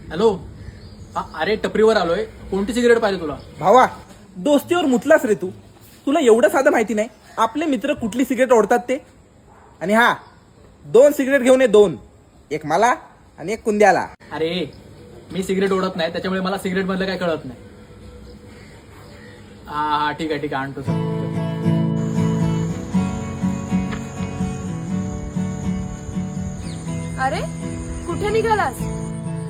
Hello. अरे टपरीवर आलोय. कोणती सिगरेट पाहिजे तुला? भावा, दोस्तीवर मुतलास रे तू. तुला एवढं साधं माहिती नाही आपले मित्र कुठली सिगरेट ओढतात ते. आणि हा, 2 सिगरेट घेऊन ये, 2. एक मला आणि एक कुंद्याला. अरे मी सिगरेट ओढत नाही, त्याच्यामुळे मला सिगरेट मधलं काय कळत नाही. हा ठीक आहे आणतो सर. अरे कुठे निघालास?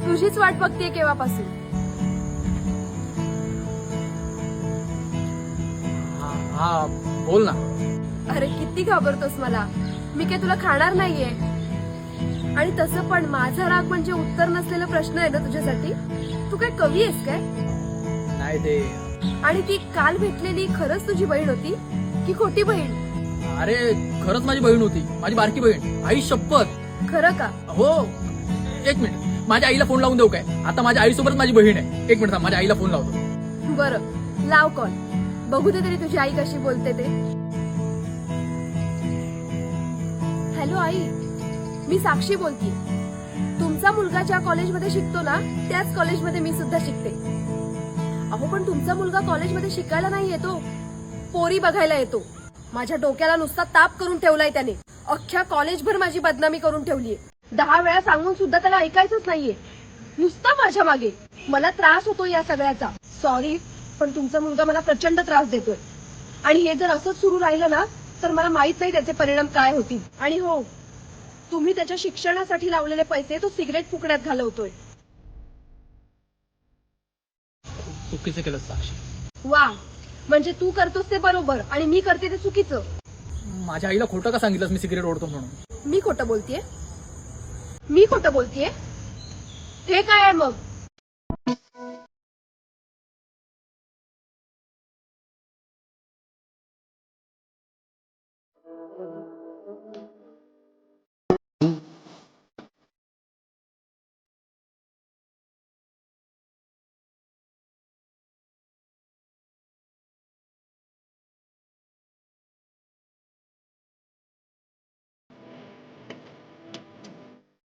तुझीच वाट बघतेय केव्हापासून. हा बोल ना. अरे किती घाबरतोस मला. मी काय तुला खाणार नाहीये. आणि तसं पण माझा राग म्हणजे उत्तर नसलेला प्रश्न आहे ना तुझ्यासाठी. तू काय कवी आहेस काय? नाही ते. आणि ती काल भेटलेली खरंच तुझी बहीण होती की खोटी बहीण? अरे खरंच माझी बहीण होती, माझी बारकी बहीण. आई शपथ. खरं का? हो. एक मिनिट, माझ्या आईला फोन लावून देऊ काय? आता माझ्या आईसोबत माझी बहीण आहे. एक मिनिट, माझ्या आईला फोन लावतो. बरं लाव कॉल. बघू दे तरी तुझी आई कशी बोलते ते. हॅलो आई, मी साक्षी बोलते. तुमचा मुलगा ज्या कॉलेजमध्ये शिकतो ना त्याच कॉलेजमध्ये मी सुद्धा शिकते. अहो पण तुमचा मुलगा कॉलेजमध्ये शिकायला नाही येतो, पोरी बघायला येतो. माझ्या डोक्याला नुसता ताप करून ठेवलाय त्याने. अख्ख्या कॉलेजभर माझी बदनामी करून ठेवलीये. 10 वेळा सांगून सुद्धा त्याला ऐकायचंच नाहीये. नुसता माझ्या मागे. मला त्रास होतो या सगळ्याचा. सॉरी, पण तुमचा मुलगा मला प्रचंड त्रास देतोय. आणि हे जर असंच सुरू राहिलं ना तर मला माहित नाही त्याचे परिणाम काय होतील. आणि हो, तुम्ही त्याच्या शिक्षणासाठी लावलेले पैसे तो सिगरेट फुकण्यात घालवतोय. चुकीचं केलं साक्षी. वा, म्हणजे तू करतोस ते बरोबर आणि मी करते ते चुकीचं. माझ्या आईला खोटं का सांगितलंस मी सिगरेट ओढतो म्हणून? मी खोटं बोलतेय? मी खोटं बोलतेय? हे काय आहे मग?